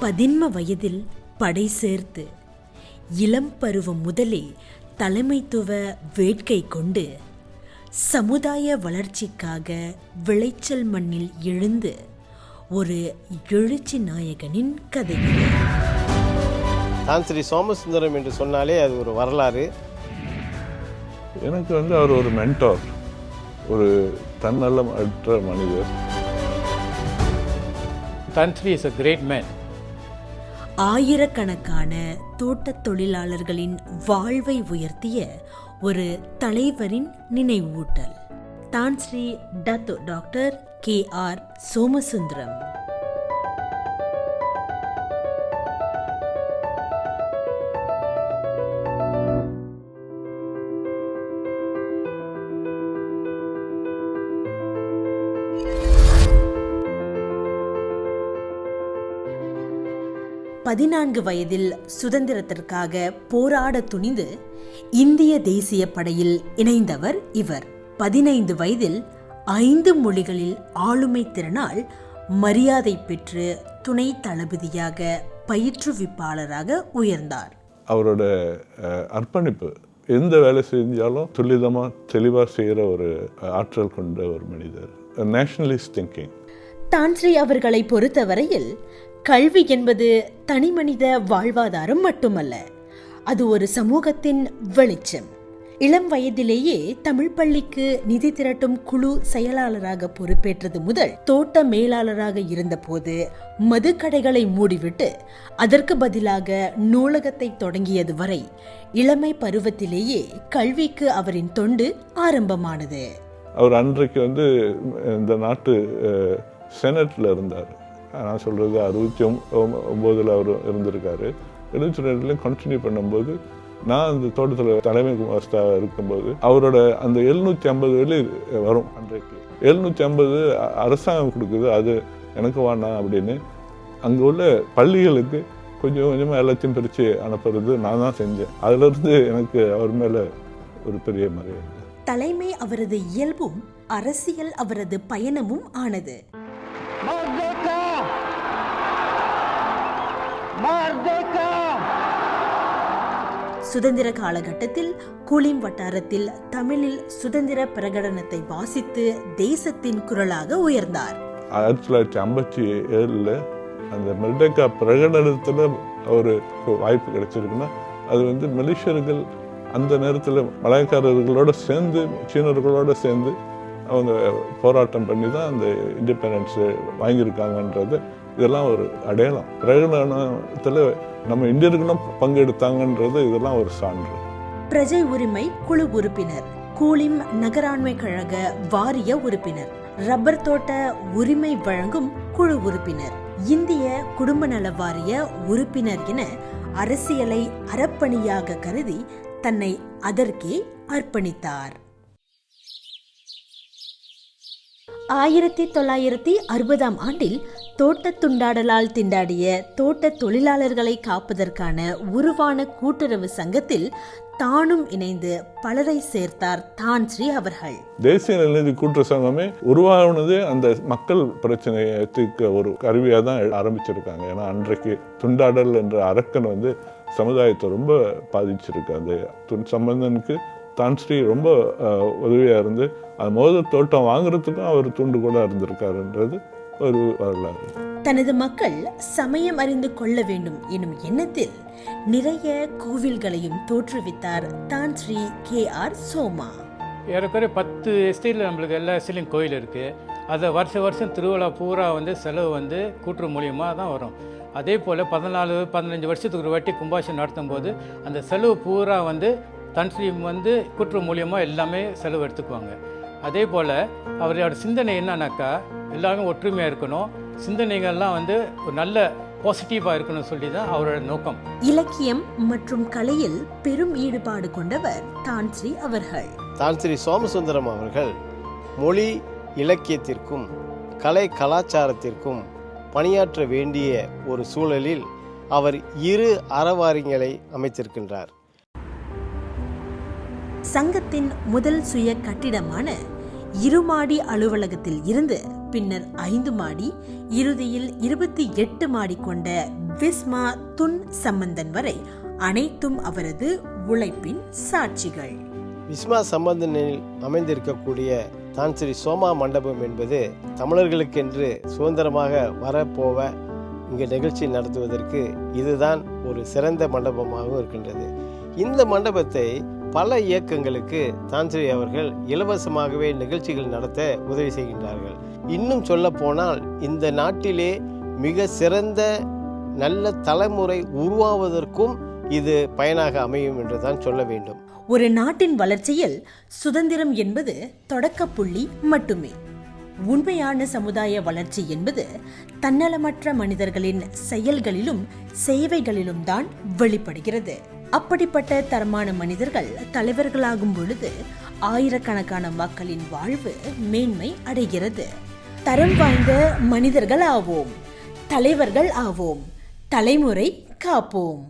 பதின்ம வயதில் படை சேர்த்து இளம் பருவம் முதலே தலைமைத்துவ வேட்கை கொண்டு சமுதாய வளர்ச்சிக்காக விளைச்சல் மண்ணில் எழுந்து ஒரு எழுச்சி நாயகனின் கதை. தான் ஸ்ரீ சோமசுந்தரம் என்று சொன்னாலே அது ஒரு வரலாறு. எனக்கு அவர் ஒரு மென்டார், ஒரு தன்னலம் அற்ற மனிதர். தான் Sri is a great man. ஆயிரக்கணக்கான தோட்டத் தொழிலாளர்களின் வாழ்வை உயர்த்திய ஒரு தலைவரின் நினைவூட்டல். தான் ஸ்ரீ டாக்டர் K.R. சோமசுந்தரம். பதினான்கு வயதில் சுதந்திரத்திற்காக போராட துணிந்து இந்திய தேசிய படையில் இணைந்தவர் இவர். 15 வயதில் 5 மொழிகளில் ஆளுமை திறனால் மரியாதை பெற்று துணை தளபதியாக பயிற்றுவிப்பாளராக உயர்ந்தார். அவரோட அர்ப்பணிப்பு, எந்த வேலை செஞ்சாலும் துல்லிதமாக தெளிவாக செய்கிற ஒரு ஆற்றல் கொண்ட ஒரு மனிதர். Nationalist thinking. தான் ஸ்ரீ அவர்களை பொறுத்தவரையில் கல்வி என்பது தனிமனித வாழ்வாதாரம் மட்டுமல்ல, அது ஒரு சமூகத்தின் வெளிச்சம். இளம் வயதிலேயே தமிழ் பள்ளிக்கு நிதி திரட்டும் குழு செயலாளராக பொறுப்பேற்றது முதல் தோட்ட மேலாளராக இருந்தபோது மதுக்கடைகளை மூடிவிட்டு அதற்கு பதிலாக நூலகத்தை தொடங்கியது வரை இளமை பருவத்திலேயே கல்விக்கு அவரின் தொண்டு ஆரம்பமானது. அவர் அன்றைக்கு இந்த நாட்டு செனட்டில் இருந்தார். நான் சொல்கிறது 69 அவர் இருந்திருக்காரு. 72 கண்டினியூ பண்ணும்போது நான் அந்த தோட்டத்தில் தலைமை குமாஸ்டாக இருக்கும்போது அவரோட அந்த 750 வெளி வரும். அன்றைக்கு 750 அரசாங்கம் கொடுக்குது, அது எனக்கு வேணாம் அப்படின்னு அங்கே உள்ள பள்ளிகளுக்கு கொஞ்சம் கொஞ்சமாக எல்லாத்தையும் பிரித்து அனுப்புறது நான் தான் செஞ்சேன். அதிலிருந்து எனக்கு அவர் மேலே ஒரு பெரிய மரியாதை. தலைமை அவரது இயல்பும் அரசியல் அவரது பயணமும் ஆனது. சுதந்திர காலகட்டத்தில் கூலிம் வட்டாரத்தில் தமிழில் சுதந்திர பிரகடனத்தை வாசித்து தேசத்தின் குரலாக உயர்ந்தார். 1957 அந்த மெர்டேக்கா பிரகடனத்தில் அவருக்கு வாய்ப்பு கிடைச்சிருக்குன்னா அது மலேசியர்கள் அந்த நேரத்தில் மலாய்க்காரர்களோட சேர்ந்து சீனர்களோட சேர்ந்து அவங்க போராட்டம் பண்ணி தான் அந்த இண்டிபெண்டன்ஸ் வாங்கியிருக்காங்கன்றது இதெல்லாம் ஒரு அடையாளம். பிரகடனத்தில் நம்ம இந்தியர்களும் பங்கெடுத்தாங்கன்றது இதெல்லாம் ஒரு சான்று. பிரஜை உரிமை குழு உறுப்பினர், கூலிம் நகராண்மை கழக வாரிய உறுப்பினர், ரப்பர் தோட்ட உரிமை வழங்கும் குழு உறுப்பினர், இந்திய குடும்ப நல வாரிய உறுப்பினர் என அரசியலை அறப்பணியாக கருதி தன்னை அதற்கே அர்ப்பணித்தார். 1960ஆம் ஆண்டில் தோட்ட துண்டாடலால் திண்டாடிய தோட்ட தொழிலாளர்களை காப்பதற்கான உருவான கூட்டுறவு சங்கத்தில் தானும் இணைந்து பலரை சேர்த்தார் தான் ஸ்ரீ அவர்கள். தேசிய நிதி கூட்டுறவு சங்கமே உருவானது அந்த மக்கள் பிரச்சனைக்கு ஒரு கருவியாக தான் ஆரம்பிச்சிருக்காங்க. ஏன்னா அன்றைக்கு துண்டாடல் என்ற அரக்கன் சமுதாயத்தை ரொம்ப பாதிச்சிருக்கு. அந்த சம்பந்தனுக்கு தான் ஸ்ரீ ரொம்ப உதவியாக இருந்து அது மோதல் தோட்டம் வாங்குறதுக்கும் அவர் தூண்டு கூட இருந்திருக்காருன்றது ஒரு வரலாறு. தனது மக்கள் சமயம் அறிந்து கொள்ள வேண்டும் எனும் எண்ணத்தில் நிறைய கோவில்களையும் தோற்றுவித்தார் தான் ஸ்ரீ K.R. சோமா. ஏறக்குறைய 10 எஸ்டேட்டில் நம்மளுக்கு எல்லா எஸ்டேட்லையும் கோயில் இருக்குது. அதை வருஷம் திருவிழா பூரா செலவு கூட்டுறவு மூலியமாக தான் வரும். அதே போல் 14-15 வருஷத்துக்கு ஒரு வாட்டி கும்பாஷம் நடத்தும் போது அந்த செலவு பூரா தன்ஸ்ரீ கூட்டுறவு மூலியமாக எல்லாமே செலவு எடுத்துக்குவாங்க. அதே போல் அவரோட சிந்தனை என்னன்னாக்கா எல்லாருமே ஒற்றுமையாக இருக்கணும், சிந்தனைகள்லாம் ஒரு நல்ல பாசிட்டிவாக இருக்கணும்னு சொல்லி தான் அவரோட நோக்கம். இலக்கியம் மற்றும் கலையில் பெரும் ஈடுபாடு கொண்டவர் தான் ஸ்ரீ அவர்கள். தான் ஸ்ரீ சோமசுந்தரம் அவர்கள் மொழி இலக்கியத்திற்கும் கலை கலாச்சாரத்திற்கும் பணியாற்ற வேண்டிய ஒரு சூழலில் அவர் 2 அறவாரியங்களை அமைத்திருக்கின்றார். சங்கத்தின் முதல் சுய கட்டிடமான இருமாடி அலுவலகத்தில் இருந்து பின்னர் 5 மாடி, இறுதியில் 28 மாடி கொண்ட விஸ்மா துன் சம்பந்தன் வரை அனைத்தும் அவரது உழைப்பின் சாட்சிகள். விஸ்மா சம்பந்தனில் அமைந்திருக்கக்கூடிய தான் ஸ்ரீ சோமா மண்டபம் என்பது தமிழர்களுக்கென்று சுதந்திரமாக வரப்போவ இங்கே நிகழ்ச்சி நடத்துவதற்கு இதுதான் ஒரு சிறந்த மண்டபமாகவும் இருக்கின்றது. இந்த மண்டபத்தை பல இயக்கங்களுக்கு தான்ஸ்ரீ அவர்கள் இலவசமாகவே நிகழ்ச்சிகள் நடத்த உதவி செய்கின்றார்கள். இன்னும் சொல்ல போனால் இந்த நாட்டிலே மிக சிறந்த நல்ல தலைமுறை உருவாவதற்கும் இது பயனாக அமையும் என்றுதான் சொல்ல வேண்டும். ஒரு நாட்டின் வளர்ச்சியில் சுதந்திரம் என்பது தொடக்க புள்ளி மட்டுமே. உண்மையான சமுதாய வளர்ச்சி என்பது தன்னலமற்ற மனிதர்களின் செயல்களிலும் சேவைகளிலும் தான் வெளிப்படுகிறது. அப்படிப்பட்ட தரமான மனிதர்கள் தலைவர்களாகும் பொழுது ஆயிரக்கணக்கான மக்களின் வாழ்வு மேன்மை அடைகிறது. தரம் வாய்ந்த மனிதர்கள் ஆவோம், தலைவர்கள் ஆவோம், தலைமுறை காப்போம்.